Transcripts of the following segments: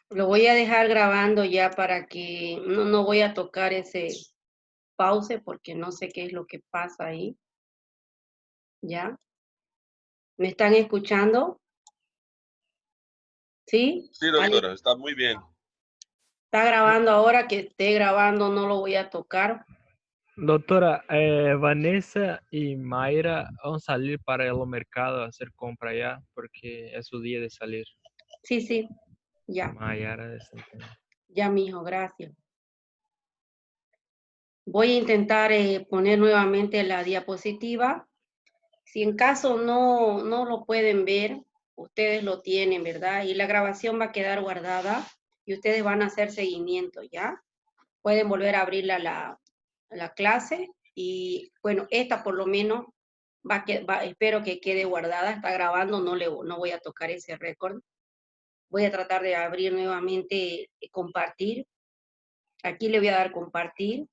Lo voy a dejar grabando ya para que no voy a tocar ese pause porque no sé qué es lo que pasa ahí. ¿Ya? ¿Me están escuchando? ¿Sí? Sí, ¿Alguien doctora, está muy bien. está grabando ahora? Que esté grabando no lo voy a tocar. Doutora, Vanessa e Mayra vão sair para o mercado a hacer compra ya, porque é su dia de salir. Sí, sí, ya, Mayara de Centeno. ya, mijo, gracias. Voy a intentar poner nuevamente la diapositiva. Si en caso no lo pueden ver, ustedes lo tienen, ¿verdad? Y la grabación va a quedar guardada y ustedes van a hacer seguimiento, ¿ya? Pueden volver a abrir la clase y, bueno, esta por lo menos espero que quede guardada, está grabando, no voy a tocar ese récord. Voy a tratar de abrir nuevamente, compartir. Aquí le voy a dar compartir.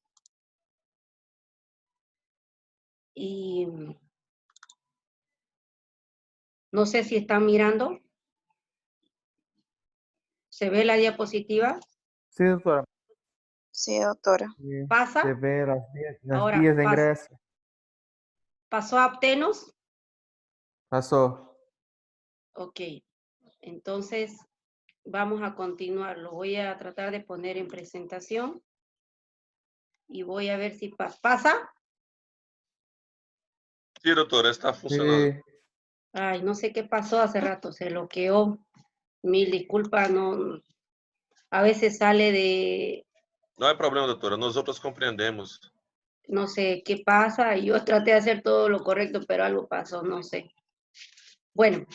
Y no sé si están mirando. ¿Se ve la diapositiva? Sí, doctora. Sí, doctora. Sí, ¿Pasa? se ve las Ahora, vías de ingreso. ¿pasó a Aptenos? Pasó. Ok. Entonces, vamos a continuar. Lo voy a tratar de poner en presentación. Y voy a ver si pasa. Sí, doctora, está Sí, funcionando. Ay, no sé qué pasó hace rato, se bloqueó. Mil disculpas, no. A veces sale de, Não é problema, doutora, nós outros compreendemos. no sé qué pasa, y yo traté de hacer todo lo correcto, pero algo pasó, no sé. Bueno,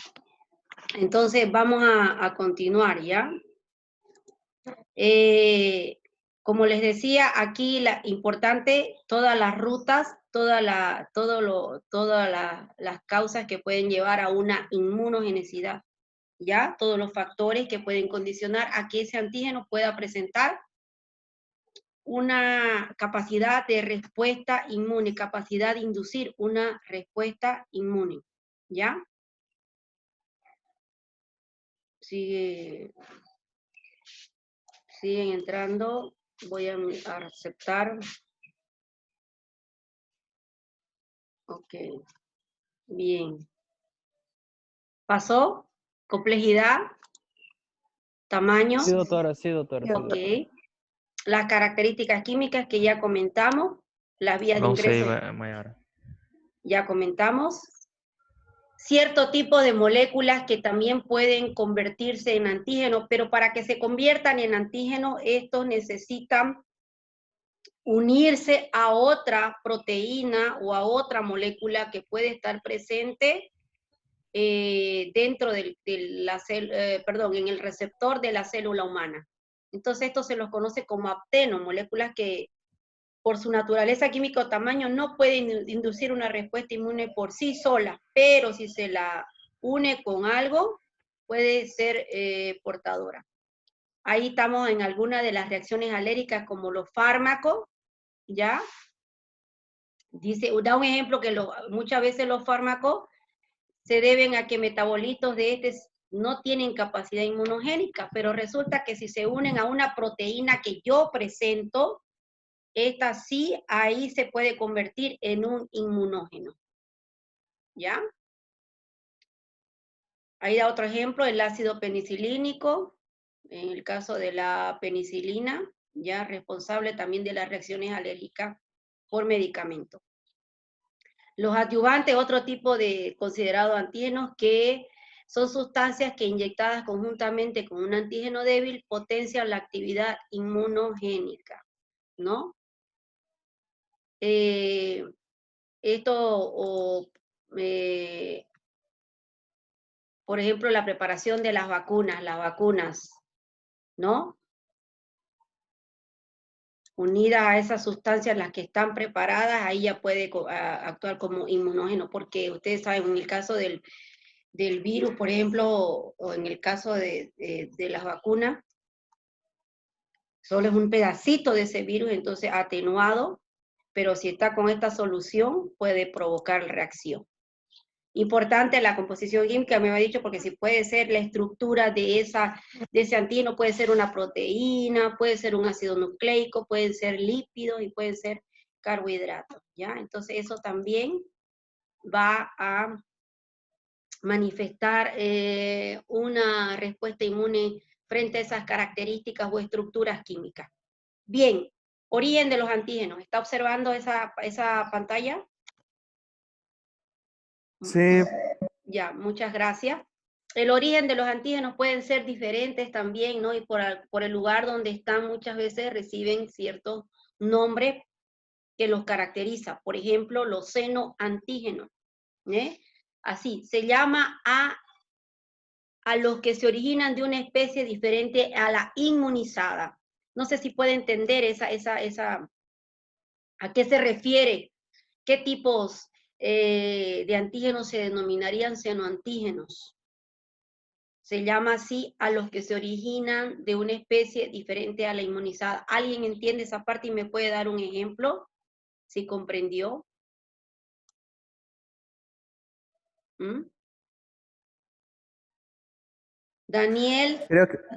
entonces vamos a continuar, ¿ya? Como les decía, aquí la importante, todas las rutas, las causas que pueden llevar a una inmunogenicidad, ¿ya? Todos los factores que pueden condicionar a que ese antígeno pueda presentar una capacidad de respuesta inmune, capacidad de inducir una respuesta inmune, ¿ya? Siguen entrando, voy a aceptar. Ok, bien. ¿Pasó? ¿Complejidad? ¿Tamaño? Sí, doutora, sí, doutora. Sí, Sí, Ok. doutora. Las características químicas que ya comentamos, las vías de Vão sair, ingreso Mayara. ya comentamos. Cierto tipo de moléculas que también pueden convertirse en antígeno, pero para que se conviertan en antígeno, estos necesitan unirse a otra proteína o a otra molécula que puede estar presente dentro en el receptor de la célula humana. Entonces esto se los conoce como apteno, moléculas que por su naturaleza química o tamaño no pueden inducir una respuesta inmune por sí sola, pero si se la une con algo, puede ser portadora. Ahí estamos en alguna de las reacciones alérgicas como los fármacos, ¿ya? Dice, da un ejemplo que muchas veces los fármacos se deben a que metabolitos de no tienen capacidad inmunogénica, pero resulta que si se unen a una proteína que yo presento, esta sí, ahí se puede convertir en un inmunógeno. ¿Ya? Ahí da otro ejemplo, el ácido penicilínico, en el caso de la penicilina, ya responsable también de las reacciones alérgicas por medicamento. Los adyuvantes, otro tipo de considerado antígenos que son sustancias que inyectadas conjuntamente con un antígeno débil potencian la actividad inmunogénica, ¿no? Por ejemplo, la preparación de las vacunas, ¿no? Unidas a esas sustancias, las que están preparadas, ahí ya puede actuar como inmunógeno, porque ustedes saben, en el caso del virus, por ejemplo, o en el caso de las vacunas, solo es un pedacito de ese virus, entonces atenuado, pero si está con esta solución, puede provocar reacción. Importante la composición química, me había dicho, porque si puede ser la estructura de ese antígeno, puede ser una proteína, puede ser un ácido nucleico, pueden ser lípidos y pueden ser carbohidratos, ¿ya? Entonces eso también va a manifestar una respuesta inmune frente a esas características o estructuras químicas. Bien, origen de los antígenos. ¿Está observando esa pantalla? Sí, Ya, muchas gracias. El origen de los antígenos pueden ser diferentes también, ¿no? Y por el lugar donde están muchas veces reciben ciertos nombres que los caracteriza. Por ejemplo, los senoantígenos, ¿eh? Así, se llama a los que se originan de una especie diferente a la inmunizada. No sé si puede entender a qué se refiere, qué tipos de antígenos se denominarían senoantígenos. Se llama así a los que se originan de una especie diferente a la inmunizada. ¿Alguien entiende esa parte y me puede dar un ejemplo? ¿Sí comprendió? ¿Mm? Daniel,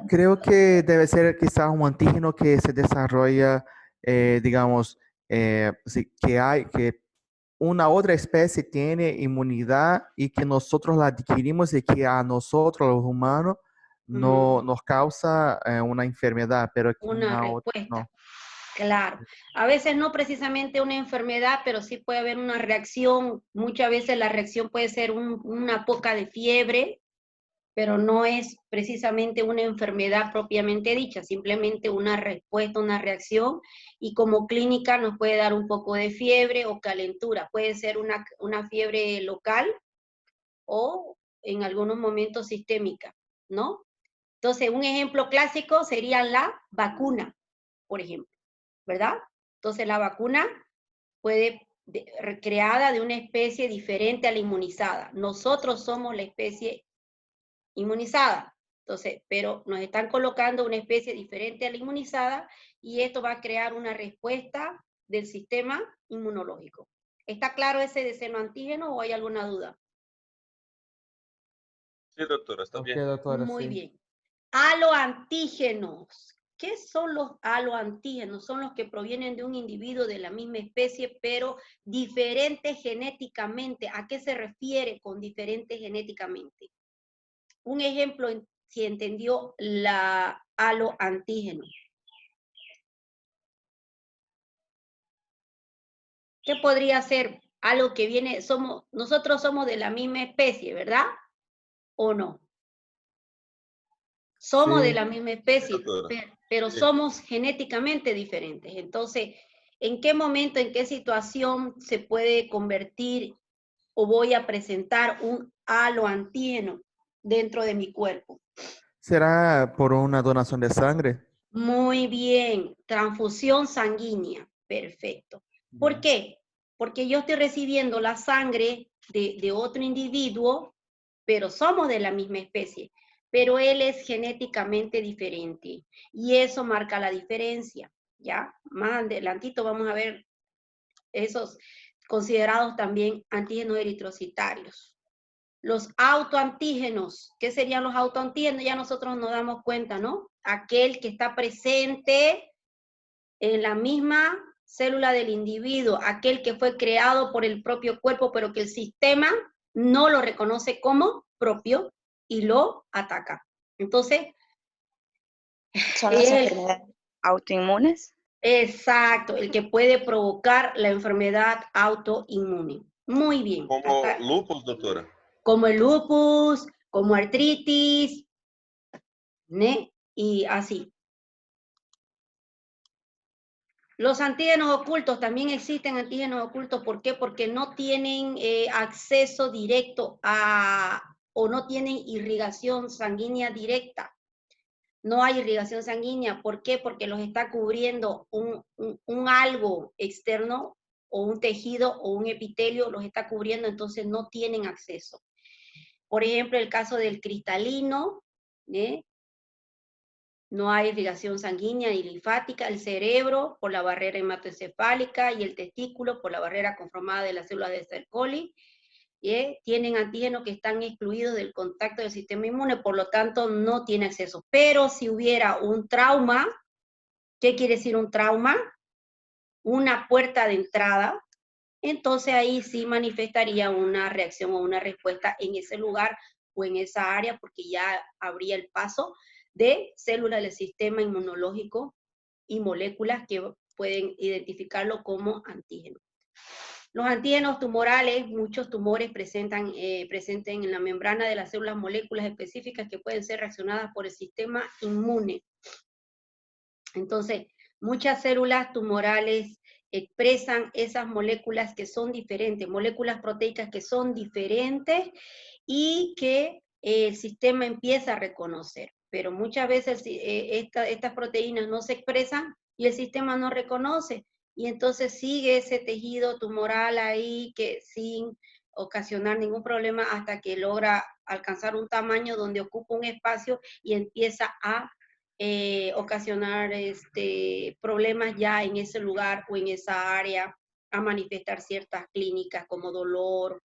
creo que debe ser quizás un antígeno que se desarrolla, digamos, que una otra especie tiene inmunidad y que nosotros la adquirimos y que a nosotros, los humanos, no nos causa una enfermedad, pero que una una otra respuesta. no. Claro, a veces no precisamente una enfermedad, pero sí puede haber una reacción. Muchas veces la reacción puede ser una poca de fiebre, pero no es precisamente una enfermedad propiamente dicha, simplemente una respuesta, una reacción, y como clínica nos puede dar un poco de fiebre o calentura. Puede ser una fiebre local o en algunos momentos sistémica, ¿no? Entonces, un ejemplo clásico sería la vacuna, por ejemplo, ¿verdad? Entonces, la vacuna puede creada de una especie diferente a la inmunizada. Nosotros somos la especie inmunizada. Entonces, pero nos están colocando una especie diferente a la inmunizada y esto va a crear una respuesta del sistema inmunológico. ¿Está claro ese de senoantígeno o hay alguna duda? Sí, doctora, está Ok, bien. doctora, Muy sí. bien. Aloantígenos. ¿Qué son los aloantígenos? Son los que provienen de un individuo de la misma especie, pero diferentes genéticamente. ¿A qué se refiere con diferentes genéticamente? Un ejemplo, si entendió la aloantígeno. ¿Qué podría ser? Algo que viene, nosotros somos de la misma especie, ¿verdad? ¿O no? Somos de Sí. la misma especie, Doctora. pero Sí. somos genéticamente diferentes. Entonces, ¿en qué momento, en qué situación se puede convertir o voy a presentar un aloantígeno dentro de mi cuerpo? ¿Será por una donación de sangre? Muy bien, transfusión sanguínea, perfecto. ¿Por qué? Porque yo estoy recibiendo la sangre de otro individuo, pero somos de la misma especie, pero él es genéticamente diferente y eso marca la diferencia, ¿ya? Más adelantito vamos a ver esos considerados también antígenos eritrocitarios. Los autoantígenos, ¿qué serían los autoantígenos? Ya nosotros nos damos cuenta, ¿no? Aquel que está presente en la misma célula del individuo, aquel que fue creado por el propio cuerpo, pero que el sistema no lo reconoce como propio y lo ataca. Entonces, ¿Son las enfermedades autoinmunes? exacto, el que puede provocar la enfermedad autoinmune. Muy bien. Como lupus, doctora. Como el lupus, como artritis, ¿né? Y así. Los antígenos ocultos, también existen antígenos ocultos. ¿Por qué? Porque no tienen acceso directo o no tienen irrigación sanguínea directa. No hay irrigación sanguínea. ¿Por qué? Porque los está cubriendo un algo externo o un tejido o un epitelio, los está cubriendo, entonces no tienen acceso. Por ejemplo, el caso del cristalino, ¿eh? No hay irrigación sanguínea ni linfática, el cerebro por la barrera hematoencefálica y el testículo por la barrera conformada de las células de Sercoli. tienen antígenos que están excluidos del contacto del sistema inmune, por lo tanto no tiene acceso. Pero si hubiera un trauma, ¿qué quiere decir un trauma? Una puerta de entrada, entonces ahí sí manifestaría una reacción o una respuesta en ese lugar o en esa área, porque ya habría el paso de células del sistema inmunológico y moléculas que pueden identificarlo como antígeno. Los antígenos tumorales, muchos tumores presenten en la membrana de las células moléculas específicas que pueden ser reaccionadas por el sistema inmune. Entonces, muchas células tumorales expresan esas moléculas que son diferentes, moléculas proteicas que son diferentes y que el sistema empieza a reconocer. Pero muchas veces estas proteínas no se expresan y el sistema no reconoce. Y entonces sigue ese tejido tumoral ahí que sin ocasionar ningún problema hasta que logra alcanzar un tamaño donde ocupa un espacio y empieza a ocasionar problemas ya en ese lugar o en esa área, a manifestar ciertas clínicas como dolor,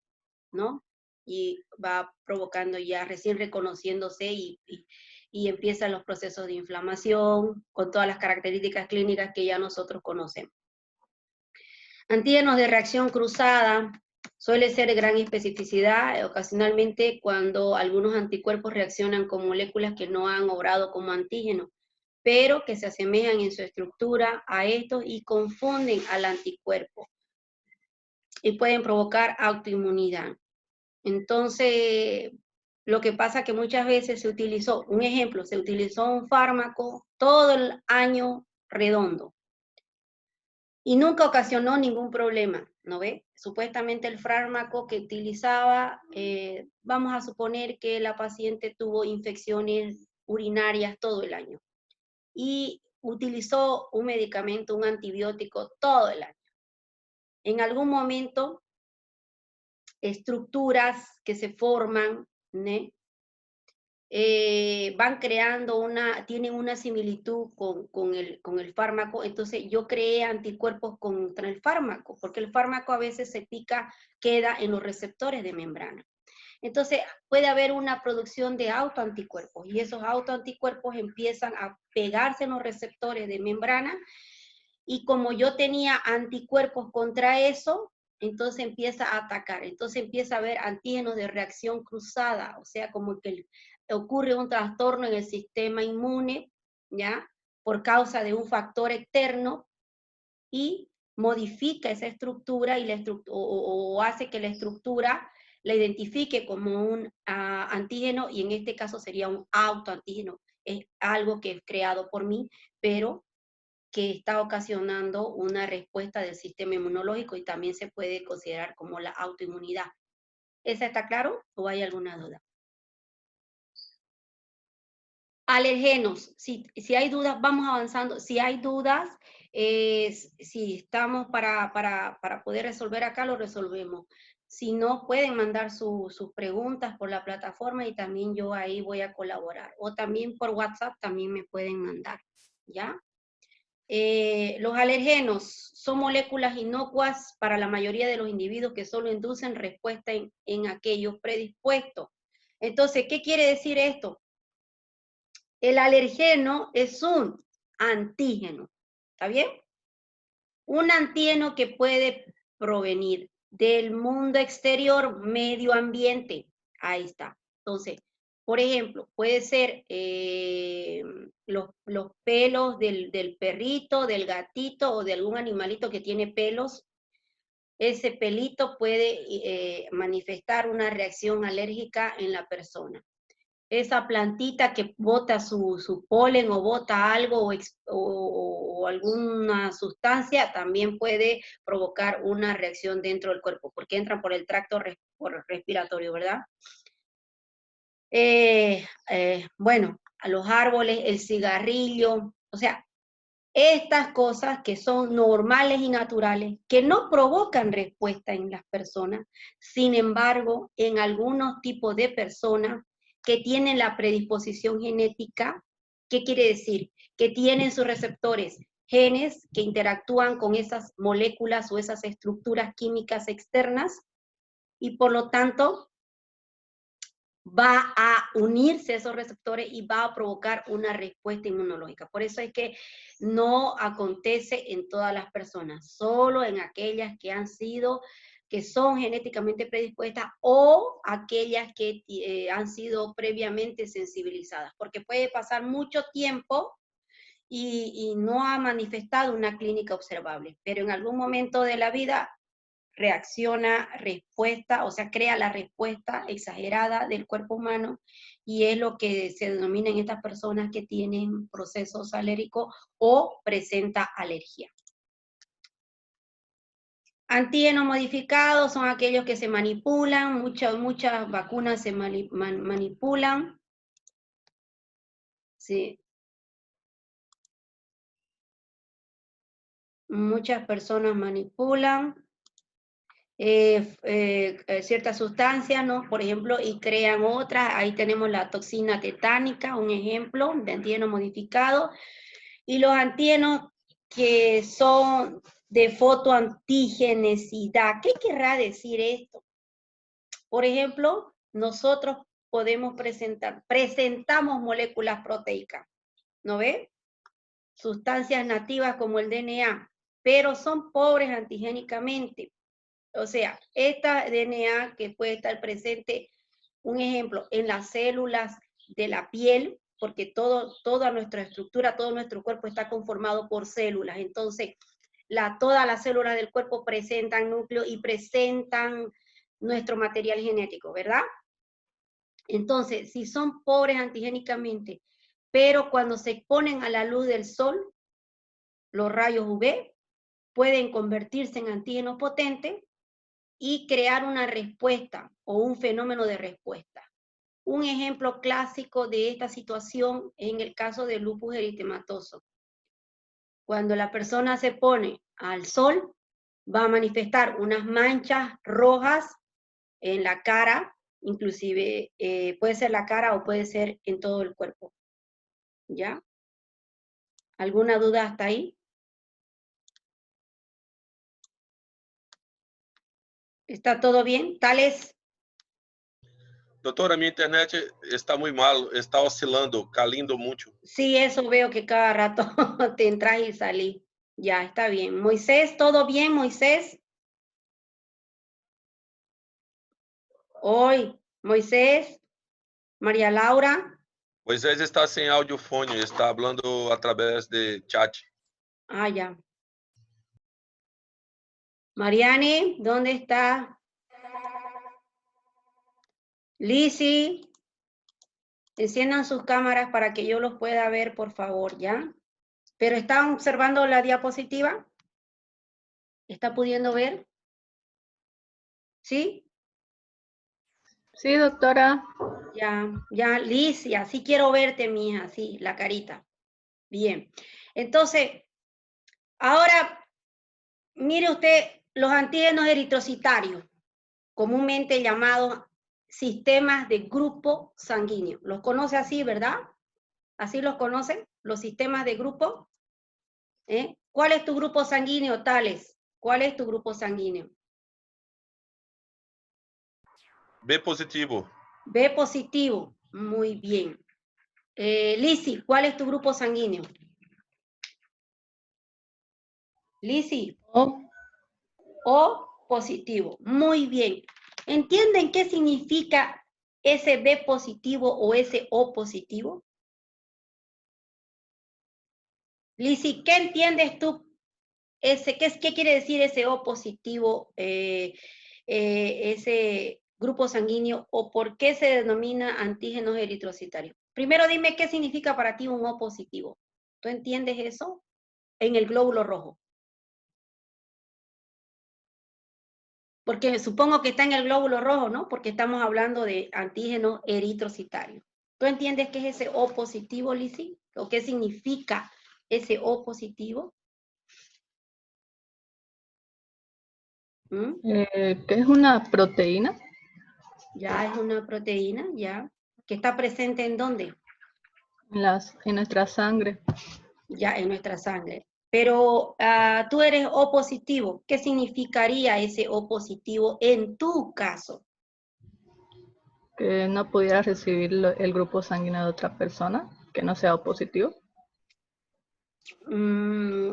¿no? Y va provocando ya, recién reconociéndose y empiezan los procesos de inflamación con todas las características clínicas que ya nosotros conocemos. Antígenos de reacción cruzada suele ser de gran especificidad, ocasionalmente cuando algunos anticuerpos reaccionan con moléculas que no han obrado como antígenos, pero que se asemejan en su estructura a estos y confunden al anticuerpo y pueden provocar autoinmunidad. Entonces, lo que pasa es que muchas veces se utilizó, un ejemplo, se utilizó un fármaco todo el año redondo y nunca ocasionó ningún problema, ¿no ve? Supuestamente el fármaco que utilizaba, vamos a suponer que la paciente tuvo infecciones urinarias todo el año y utilizó un medicamento, un antibiótico todo el año. En algún momento, estructuras que se forman, ¿no? Van creando tienen una similitud con el fármaco, entonces yo creé anticuerpos contra el fármaco, porque el fármaco a veces se pica, queda en los receptores de membrana. Entonces puede haber una producción de autoanticuerpos, y esos autoanticuerpos empiezan a pegarse en los receptores de membrana, y como yo tenía anticuerpos contra eso, entonces empieza a atacar, entonces empieza a haber antígenos de reacción cruzada, o sea, como que ocurre un trastorno en el sistema inmune, ¿ya? Por causa de un factor externo y modifica esa estructura y o hace que la estructura la identifique como un antígeno, y en este caso sería un autoantígeno. Es algo que es creado por mí, pero que está ocasionando una respuesta del sistema inmunológico y también se puede considerar como la autoinmunidad. ¿Esa está claro o hay alguna duda? Alergenos, si hay dudas, vamos avanzando. Si hay dudas, si estamos para poder resolver acá, lo resolvemos. Si no, pueden mandar sus preguntas por la plataforma y también yo ahí voy a colaborar. O también por WhatsApp también me pueden mandar, ¿ya? Los alergenos son moléculas inocuas para la mayoría de los individuos que solo inducen respuesta en aquellos predispuestos. Entonces, ¿qué quiere decir esto? El alergeno es un antígeno, ¿está bien? Un antígeno que puede provenir del mundo exterior, medio ambiente. Ahí está. Entonces, por ejemplo, puede ser los pelos del perrito, del gatito o de algún animalito que tiene pelos. Ese pelito puede manifestar una reacción alérgica en la persona. Esa plantita que bota su polen o bota algo o alguna sustancia también puede provocar una reacción dentro del cuerpo, porque entran por el tracto respiratorio, ¿verdad? Bueno, a los árboles, el cigarrillo, o sea, estas cosas que son normales y naturales, que no provocan respuesta en las personas, sin embargo, en algunos tipos de personas que tienen la predisposición genética, ¿qué quiere decir? Que tienen sus receptores, genes que interactúan con esas moléculas o esas estructuras químicas externas, y por lo tanto va a unirse a esos receptores y va a provocar una respuesta inmunológica. Por eso es que no acontece en todas las personas, solo en aquellas que son genéticamente predispuestas o aquellas que han sido previamente sensibilizadas, porque puede pasar mucho tiempo y no ha manifestado una clínica observable, pero en algún momento de la vida reacciona, respuesta, o sea, crea la respuesta exagerada del cuerpo humano y es lo que se denomina en estas personas que tienen procesos alérgicos o presenta alergia. Antígenos modificados son aquellos que se manipulan, muchas vacunas se manipulan. Sí. Muchas personas manipulan ciertas sustancias, ¿no? Por ejemplo, y crean otras. Ahí tenemos la toxina tetánica, un ejemplo de antígeno modificado. Y los antígenos que son de fotoantigenicidad. ¿Qué querrá decir esto? Por ejemplo, nosotros presentamos moléculas proteicas, ¿no ve? Sustancias nativas como el DNA, pero son pobres antigénicamente. O sea, esta DNA que puede estar presente, un ejemplo, en las células de la piel, porque toda nuestra estructura, todo nuestro cuerpo está conformado por células. Entonces, todas las células del cuerpo presentan núcleo y presentan nuestro material genético, ¿verdad? Entonces, si son pobres antigénicamente, pero cuando se exponen a la luz del sol, los rayos UV pueden convertirse en antígenos potentes y crear una respuesta o un fenómeno de respuesta. Un ejemplo clásico de esta situación en el caso del lupus eritematoso. Cuando la persona se pone al sol, va a manifestar unas manchas rojas en la cara, inclusive puede ser la cara o puede ser en todo el cuerpo. ¿Ya? ¿Alguna duda hasta ahí? ¿Está todo bien? Tales. Doutora, minha internet está muito mal, está oscilando, caindo muito. Sí, eso veo que cada rato te entras y salís. Ya, está bien. Moisés, ¿todo bien, Moisés? Hoy, Moisés, María Laura. Moisés está sem audiofone, está falando através de chat. Ah, ya. Mariani, ¿dónde está? Lizzy, enciendan sus cámaras para que yo los pueda ver, por favor, ¿ya? ¿Pero están observando la diapositiva? ¿Está pudiendo ver? ¿Sí? Sí, doctora. Ya, Lizzy, así quiero verte, mija, sí, la carita. Bien. Entonces, ahora, mire usted, los antígenos eritrocitarios, comúnmente llamados sistemas de grupo sanguíneo. ¿Los conoce así, verdad? ¿Así los conocen? Los sistemas de grupo. ¿Cuál es tu grupo sanguíneo, Tales? ¿Cuál es tu grupo sanguíneo? B positivo. B positivo. Muy bien. Lizzy, ¿cuál es tu grupo sanguíneo? Lizzy. O positivo. Muy bien. ¿Entienden qué significa ese B positivo o ese O positivo? Lizzy, ¿qué entiendes tú? ¿Qué quiere decir ese O positivo, ese grupo sanguíneo, o por qué se denomina antígenos eritrocitarios? Primero dime qué significa para ti un O positivo. ¿Tú entiendes eso? En el glóbulo rojo. Porque supongo que está en el glóbulo rojo, ¿no? Porque estamos hablando de antígeno eritrocitario. ¿Tú entiendes qué es ese O positivo, Lizzy? ¿O qué significa ese O positivo? ¿Qué es una proteína? Ya es una proteína, ya. ¿Que está presente en dónde? En nuestra sangre. Ya en nuestra sangre. Pero tú eres O positivo. ¿Qué significaría ese O positivo en tu caso? Que no pudiera recibir el grupo sanguíneo de otra persona, que no sea O positivo.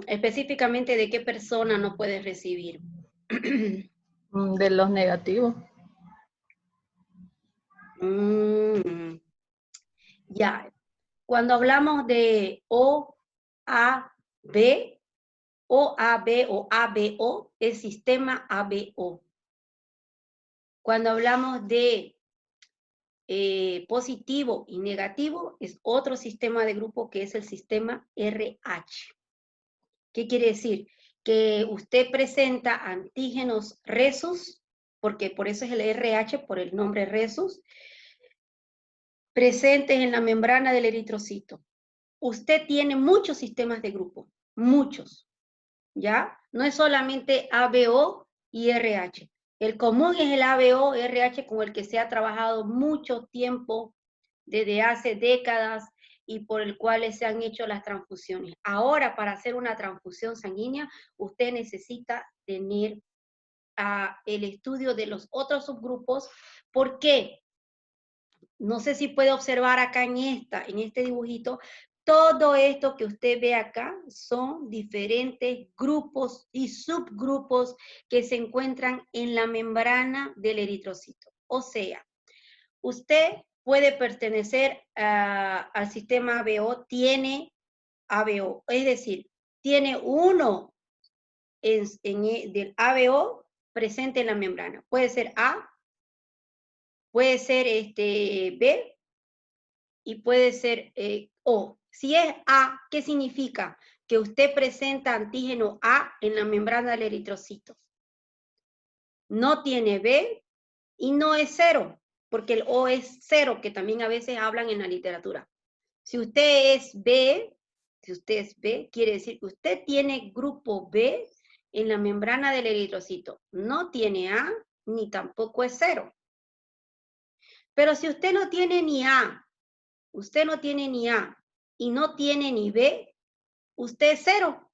Específicamente, ¿de qué persona no puedes recibir? De los negativos. Ya. Cuando hablamos de O, A, B, o AB o ABO, es sistema ABO. Cuando hablamos de positivo y negativo, es otro sistema de grupo que es el sistema RH. ¿Qué quiere decir? Que usted presenta antígenos resus, porque por eso es el RH, por el nombre resus, presentes en la membrana del eritrocito. Usted tiene muchos sistemas de grupo, muchos, ¿ya? No es solamente ABO y RH. El común es el ABO, RH, con el que se ha trabajado mucho tiempo, desde hace décadas, y por el cual se han hecho las transfusiones. Ahora, para hacer una transfusión sanguínea, usted necesita tener el estudio de los otros subgrupos. ¿Por qué? No sé si puede observar acá en este dibujito, todo esto que usted ve acá son diferentes grupos y subgrupos que se encuentran en la membrana del eritrocito. O sea, usted puede pertenecer al sistema ABO, tiene ABO, es decir, tiene uno del ABO presente en la membrana. Puede ser A, puede ser B, y puede ser O. Si es A, ¿qué significa? Que usted presenta antígeno A en la membrana del eritrocito. No tiene B y no es 0, porque el O es 0, que también a veces hablan en la literatura. Si usted es B, quiere decir que usted tiene grupo B en la membrana del eritrocito. No tiene A ni tampoco es 0. Pero si usted no tiene ni A, usted no tiene ni A y no tiene ni B, usted es 0.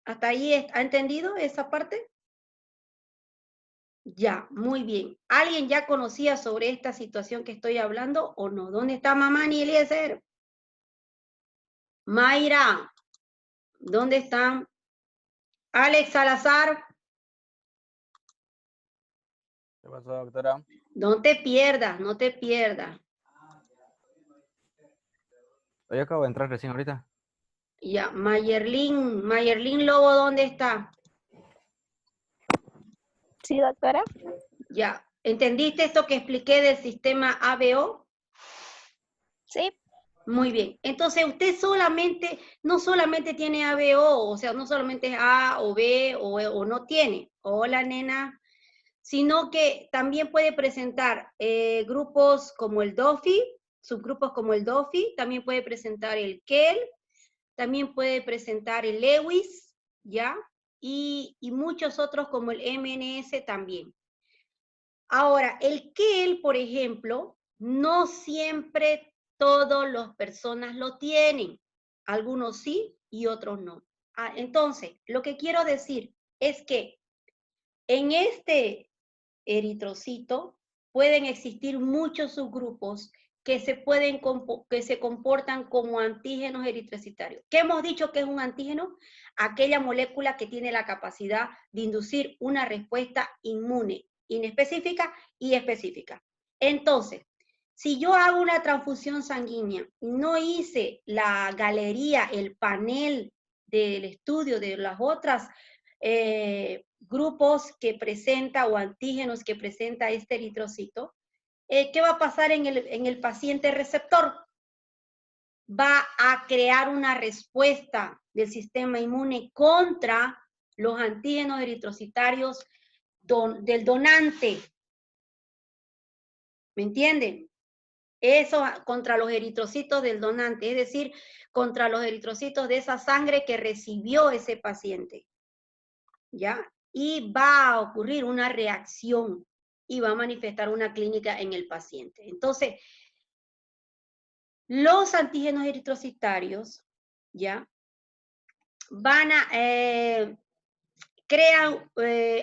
¿Hasta ahí ha entendido esa parte? Ya, muy bien. ¿Alguien ya conocía sobre esta situación que estoy hablando o no? ¿Dónde está mamá ni Eliezer? Mayra, ¿dónde están? Alex Salazar. ¿Qué pasó, doctora? No te pierdas, no te pierdas. Yo acabo de entrar recién ahorita. Ya, Mayerlin Lobo, ¿dónde está? Sí, doctora. Ya, ¿entendiste esto que expliqué del sistema ABO? Sí. Muy bien. Entonces, usted no solamente tiene ABO, o sea, no solamente es A o B o no tiene. Hola, nena. Sino que también puede presentar grupos como el DOFI, subgrupos como el DOFI, también puede presentar el KEL, también puede presentar el Lewis, ¿ya? Y muchos otros como el MNS también. Ahora, el KEL, por ejemplo, no siempre todas las personas lo tienen. Algunos sí y otros no. Entonces, lo que quiero decir es que en este eritrocito pueden existir muchos subgrupos que se comportan como antígenos eritrocitarios. ¿Qué hemos dicho que es un antígeno? Aquella molécula que tiene la capacidad de inducir una respuesta inmune, inespecífica y específica. Entonces, si yo hago una transfusión sanguínea y no hice la galería, el panel del estudio de las otras grupos que presenta o antígenos que presenta este eritrocito, ¿qué va a pasar en el paciente receptor? Va a crear una respuesta del sistema inmune contra los antígenos eritrocitarios del donante. ¿Me entienden? Eso contra los eritrocitos del donante, es decir, contra los eritrocitos de esa sangre que recibió ese paciente. ¿Ya? Y va a ocurrir una reacción y va a manifestar una clínica en el paciente. Entonces, los antígenos eritrocitarios, ¿ya? van a crean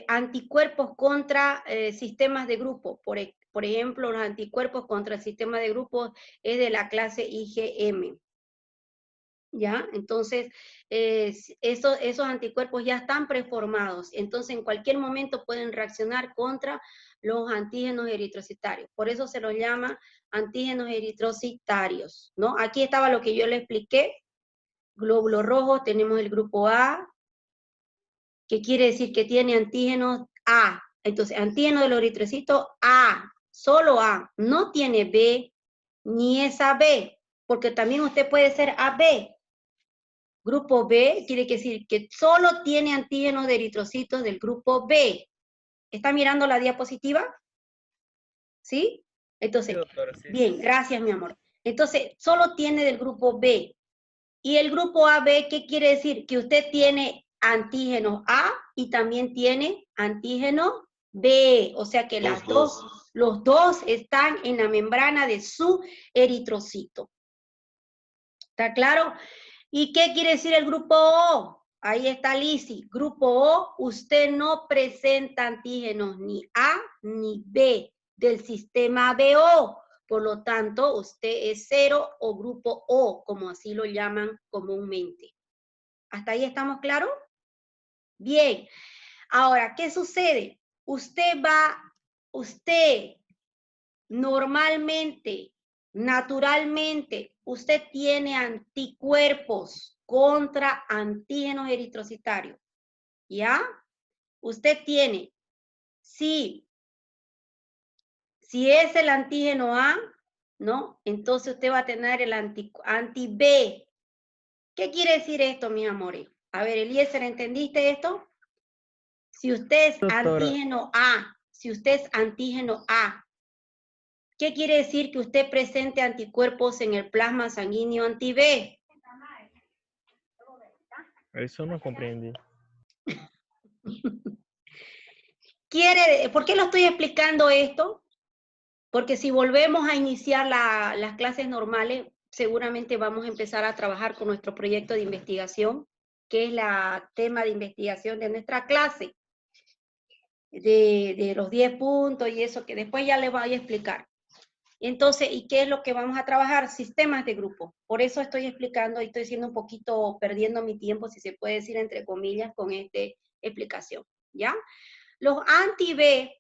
anticuerpos contra sistemas de grupo. Por ejemplo, los anticuerpos contra el sistema de grupo es de la clase IgM. ¿Ya? Entonces, esos anticuerpos ya están preformados. Entonces, en cualquier momento pueden reaccionar contra los antígenos eritrocitarios. Por eso se los llama antígenos eritrocitarios, ¿no? Aquí estaba lo que yo le expliqué. Glóbulos rojos, tenemos el grupo A, que quiere decir que tiene antígenos A. Entonces, antígeno del eritrocito A, solo A, no tiene B, ni es AB, porque también usted puede ser AB. Grupo B quiere decir que solo tiene antígenos de eritrocitos del grupo B. ¿Está mirando la diapositiva? ¿Sí? Entonces, Sí, doctora, sí. bien, gracias, mi amor. Entonces, solo tiene del grupo B. Y el grupo AB, ¿qué quiere decir? Que usted tiene antígeno A y también tiene antígeno B. O sea que los dos están en la membrana de su eritrocito. ¿Está claro? ¿Y qué quiere decir el grupo O? Ahí está Lizzy. Grupo O, usted no presenta antígenos ni A ni B del sistema BO. Por lo tanto, usted es 0 o grupo O, como así lo llaman comúnmente. ¿Hasta ahí estamos claros? Bien. Ahora, ¿qué sucede? Usted normalmente, naturalmente, usted tiene anticuerpos contra antígenos eritrocitarios, ¿ya? Usted tiene, si es el antígeno A, ¿no? Entonces usted va a tener el anti-B. ¿Qué quiere decir esto, mis amores? A ver, Eliezer, ¿entendiste esto? Si usted es antígeno A, ¿qué quiere decir que usted presente anticuerpos en el plasma sanguíneo anti-B? Eso no comprendí. ¿Por qué lo estoy explicando esto? Porque si volvemos a iniciar las clases normales, seguramente vamos a empezar a trabajar con nuestro proyecto de investigación, que es la tema de investigación de nuestra clase, de los 10 puntos y eso que después ya les voy a explicar. Entonces, ¿y qué es lo que vamos a trabajar? Sistemas de grupo. Por eso estoy explicando y estoy siendo un poquito, perdiendo mi tiempo, si se puede decir entre comillas, con esta explicación, ¿ya? Los anti-B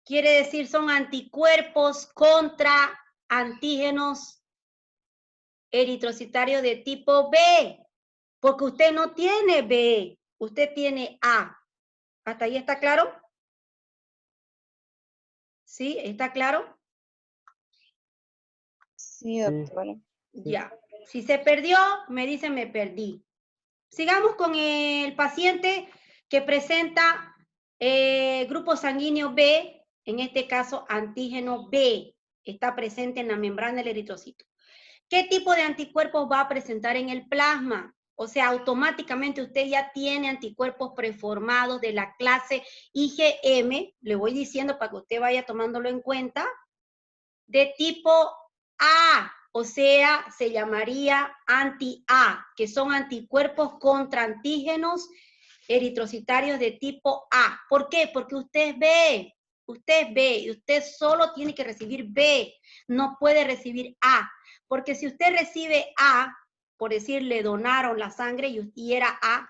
quiere decir son anticuerpos contra antígenos eritrocitarios de tipo B, porque usted no tiene B, usted tiene A. ¿Hasta ahí está claro? ¿Sí? ¿Está claro? Sí, doctora. Ya. Si se perdió, me dice me perdí. Sigamos con el paciente que presenta grupo sanguíneo B, en este caso antígeno B, está presente en la membrana del eritrocito. ¿Qué tipo de anticuerpos va a presentar en el plasma? O sea, automáticamente usted ya tiene anticuerpos preformados de la clase IgM, le voy diciendo para que usted vaya tomándolo en cuenta, de tipo A, o sea, se llamaría anti-A, que son anticuerpos contra antígenos eritrocitarios de tipo A. ¿Por qué? Porque usted ve y usted solo tiene que recibir B, no puede recibir A, porque si usted recibe A, por decir, le donaron la sangre y era A,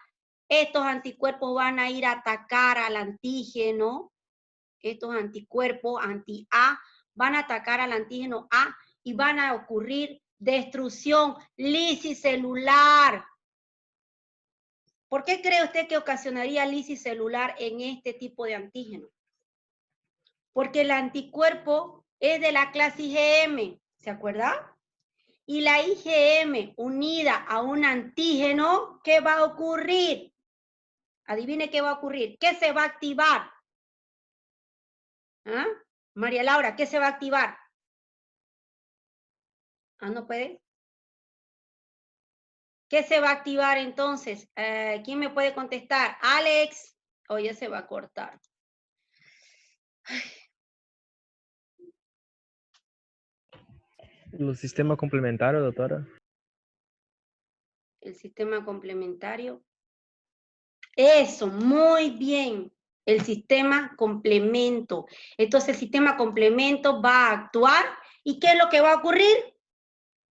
estos anticuerpos van a ir a atacar al antígeno, estos anticuerpos anti-A, van a atacar al antígeno A y van a ocurrir destrucción lisicelular. ¿Por qué cree usted que ocasionaría lisicelular en este tipo de antígeno? Porque el anticuerpo es de la clase IgM, ¿se acuerda? Y la IgM unida a un antígeno, ¿qué va a ocurrir? Adivine qué va a ocurrir. ¿Qué se va a activar? ¿Ah? María Laura, ¿qué se va a activar? Ah, ¿no puede? ¿Qué se va a activar entonces? ¿Quién me puede contestar? Alex. O ya se va a cortar. ¿El sistema complementario, doctora? El sistema complementario. Eso, muy bien. El sistema complemento. Entonces el sistema complemento va a actuar. ¿Y qué es lo que va a ocurrir?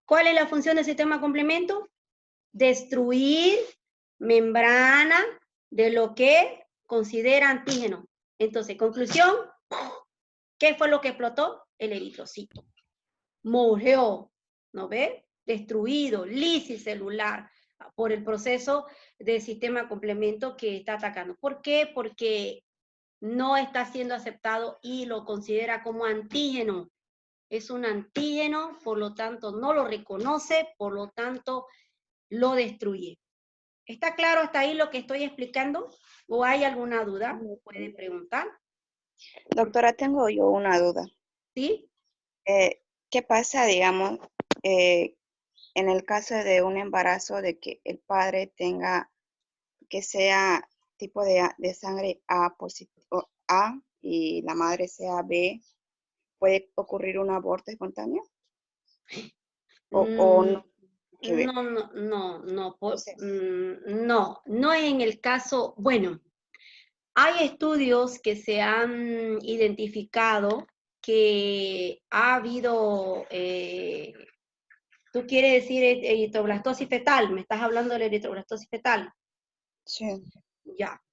¿Cuál es la función del sistema complemento? Destruir membrana de lo que considera antígeno. Entonces, conclusión, ¿qué fue lo que explotó? El eritrocito. Murió, ¿no ve? Destruido, lisis celular por el proceso del sistema complemento que está atacando. ¿Por qué? Porque no está siendo aceptado y lo considera como antígeno. Es un antígeno, por lo tanto no lo reconoce, por lo tanto lo destruye. ¿Está claro hasta ahí lo que estoy explicando? ¿O hay alguna duda? Puede preguntar. Doctora, tengo yo una duda. ¿Sí? ¿Qué pasa, digamos, en el caso de un embarazo de que el padre tenga, que sea tipo de sangre A positivo A y la madre sea B? ¿Puede ocurrir un aborto espontáneo? ¿O no? Que ver. No es en el caso, bueno, hay estudios que se han identificado que ha habido, tú quieres decir eritroblastosis fetal, me estás hablando de la eritroblastosis fetal. Sí. Ya.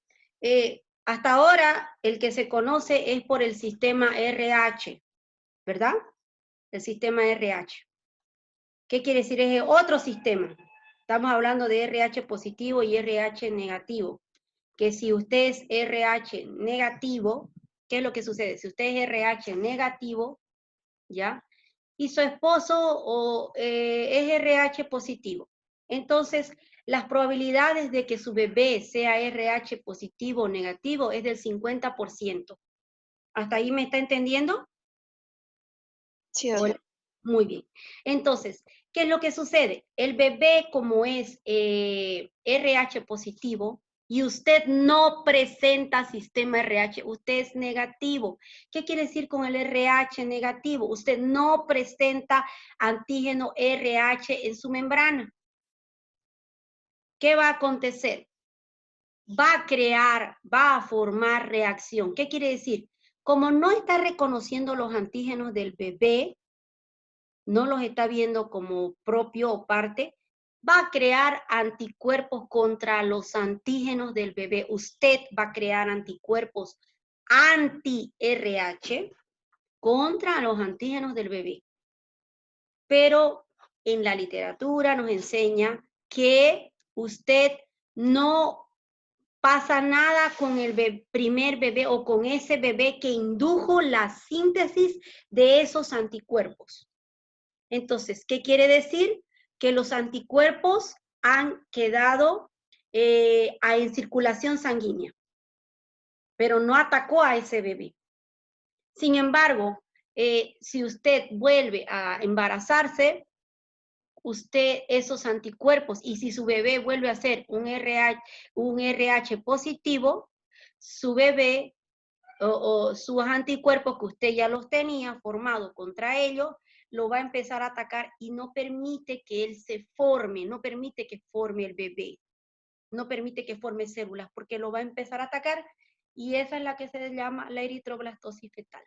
Hasta ahora el que se conoce es por el sistema RH, ¿verdad? El sistema RH. ¿Qué quiere decir? Es otro sistema. Estamos hablando de RH positivo y RH negativo. Que si usted es RH negativo, ¿qué es lo que sucede? Si usted es RH negativo, ¿ya? Y su esposo es RH positivo. Entonces, las probabilidades de que su bebé sea RH positivo o negativo es del 50%. ¿Hasta ahí me está entendiendo? Sí, doctora. Muy bien. Entonces, ¿qué es lo que sucede? El bebé, como es RH positivo, y usted no presenta sistema RH, usted es negativo. ¿Qué quiere decir con el RH negativo? Usted no presenta antígeno RH en su membrana. ¿Qué va a acontecer? Va a formar reacción. ¿Qué quiere decir? Como no está reconociendo los antígenos del bebé, no los está viendo como propio o parte, va a crear anticuerpos contra los antígenos del bebé. Usted va a crear anticuerpos anti-RH contra los antígenos del bebé. Pero en la literatura nos enseña que usted no pasa nada con el primer bebé o con ese bebé que indujo la síntesis de esos anticuerpos. Entonces, ¿qué quiere decir? Que los anticuerpos han quedado en circulación sanguínea, pero no atacó a ese bebé. Sin embargo, si usted vuelve a embarazarse, usted esos anticuerpos, y si su bebé vuelve a ser un RH positivo, su bebé o sus anticuerpos que usted ya los tenía formados contra ellos, lo va a empezar a atacar y no permite que él se forme, no permite que forme el bebé, no permite que forme células, porque lo va a empezar a atacar y esa es la que se llama la eritroblastosis fetal.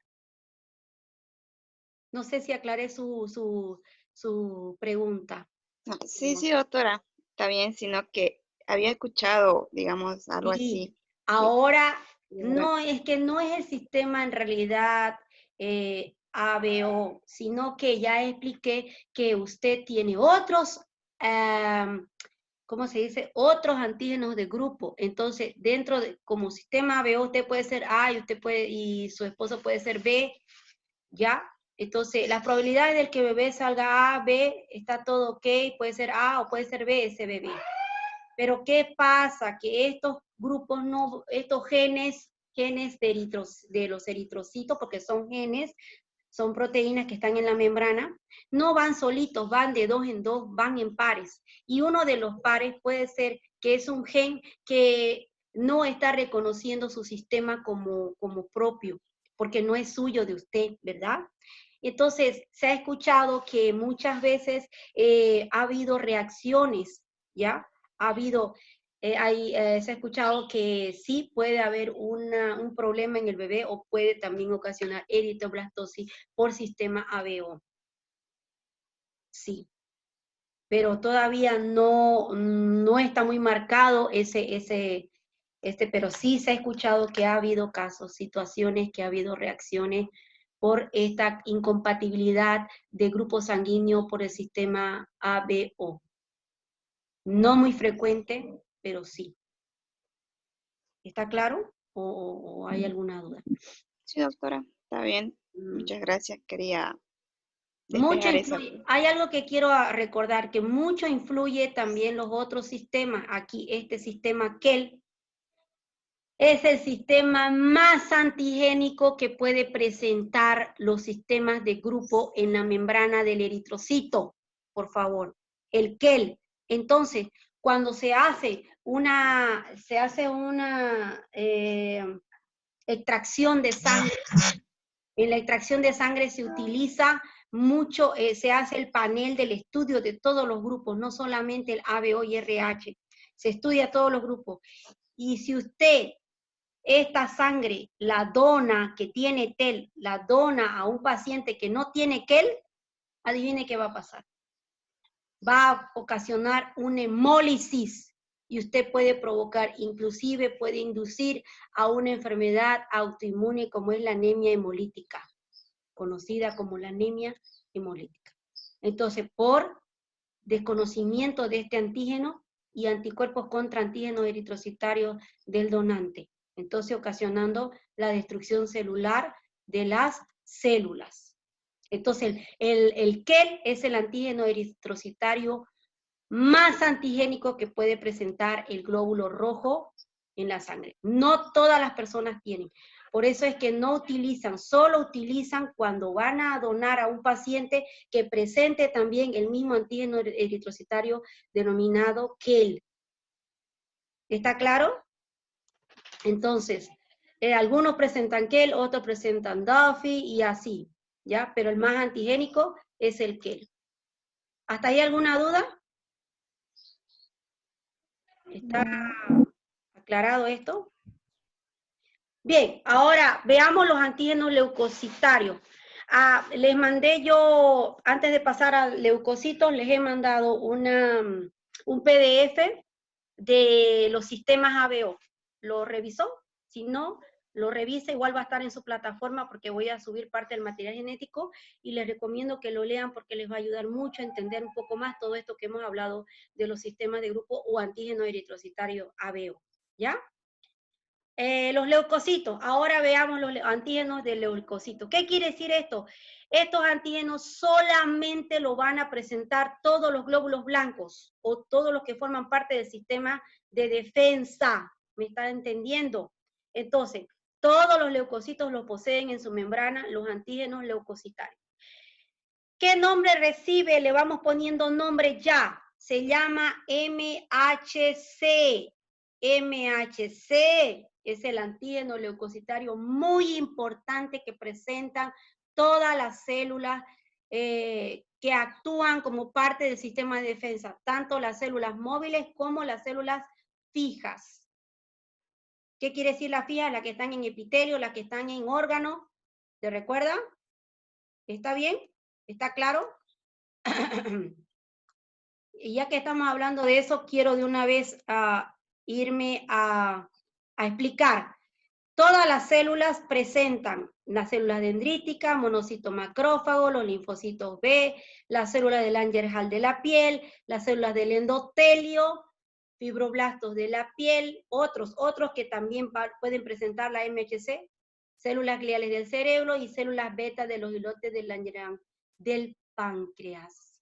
No sé si aclaré su pregunta. Sí, sí, doctora. Está bien, sino que había escuchado, digamos, algo Sí. así. Ahora, Y ahora- no, es que no es el sistema en realidad ABO, sino que ya expliqué que usted tiene otros, ¿cómo se dice? Otros antígenos de grupo. Entonces, dentro de, como sistema ABO, usted puede ser A y su esposo puede ser B, ¿ya? Entonces, las probabilidades del que bebé salga A, B, está todo ok, puede ser A o puede ser B ese bebé. Pero ¿qué pasa? Que estos grupos, estos genes de los eritrocitos, porque son genes, son proteínas que están en la membrana, no van solitos, van de 2 en 2, van en pares. Y uno de los pares puede ser que es un gen que no está reconociendo su sistema como propio, porque no es suyo de usted, ¿verdad? Entonces, se ha escuchado que muchas veces ha habido reacciones, ¿ya? Ha habido, se ha escuchado que sí puede haber un problema en el bebé o puede también ocasionar eritroblastosis por sistema ABO. Sí. Pero todavía no está muy marcado pero sí se ha escuchado que ha habido casos, situaciones, que ha habido reacciones por esta incompatibilidad de grupo sanguíneo por el sistema ABO. No muy frecuente, pero sí. ¿Está claro? ¿O hay alguna duda? Sí, doctora, está bien. Muchas gracias. Quería Mucho despejar esa. influye. Hay algo que quiero recordar, que mucho influye también los otros sistemas. Aquí, este sistema KEL es el sistema más antigénico que puede presentar los sistemas de grupo en la membrana del eritrocito, por favor, el KEL. Entonces, cuando se hace una extracción de sangre, en la extracción de sangre se utiliza mucho, se hace el panel del estudio de todos los grupos, no solamente el ABO y RH, se estudia todos los grupos. Y si usted esta sangre la dona, que tiene TEL, la dona a un paciente que no tiene KEL, adivine qué va a pasar. Va a ocasionar una hemólisis y usted puede provocar, inclusive puede inducir a una enfermedad autoinmune como es la anemia hemolítica, conocida como la anemia hemolítica. Entonces, por desconocimiento de este antígeno y anticuerpos contra antígenos eritrocitarios del donante, entonces ocasionando la destrucción celular de las células. Entonces, el KEL es el antígeno eritrocitario más antigénico que puede presentar el glóbulo rojo en la sangre. No todas las personas tienen. Por eso es que no utilizan, solo utilizan cuando van a donar a un paciente que presente también el mismo antígeno eritrocitario denominado KEL. ¿Está claro? Entonces, algunos presentan KEL, otros presentan Duffy y así, ¿ya? Pero el más antigénico es el KEL. ¿Hasta ahí alguna duda? ¿Está aclarado esto? Bien, ahora veamos los antígenos leucocitarios. Les mandé yo, antes de pasar a leucocitos, les he mandado un PDF de los sistemas ABO. ¿Lo revisó? Si no, lo revisa, igual va a estar en su plataforma porque voy a subir parte del material genético y les recomiendo que lo lean porque les va a ayudar mucho a entender un poco más todo esto que hemos hablado de los sistemas de grupo o antígeno eritrocitario ABO, ¿ya? Los leucocitos, ahora veamos los antígenos de leucocitos. ¿Qué quiere decir esto? Estos antígenos solamente lo van a presentar todos los glóbulos blancos o todos los que forman parte del sistema de defensa. ¿Me están entendiendo? Entonces, todos los leucocitos los poseen en su membrana los antígenos leucocitarios. ¿Qué nombre recibe? Le vamos poniendo nombre ya. Se llama MHC. MHC es el antígeno leucocitario muy importante que presentan todas las células que actúan como parte del sistema de defensa, tanto las células móviles como las células fijas. ¿Qué quiere decir las fijas? Las que están en epitelio, las que están en órgano. ¿Te recuerda? ¿Está bien? ¿Está claro? Y ya que estamos hablando de eso, quiero de una vez irme a explicar. Todas las células presentan las células dendríticas, monocito macrófago, los linfocitos B, las células del Langerhans de la piel, las células del endotelio, fibroblastos de la piel, otros que también pueden presentar la MHC, células gliales del cerebro y células beta de los islotes del Langerhans del páncreas.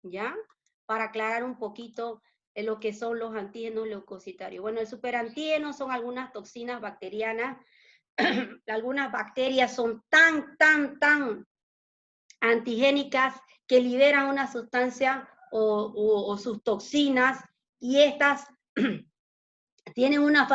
¿Ya? Para aclarar un poquito lo que son los antígenos leucocitarios. Bueno, el superantígeno son algunas toxinas bacterianas. Algunas bacterias son tan antigénicas que liberan una sustancia o sus toxinas y estas tienen una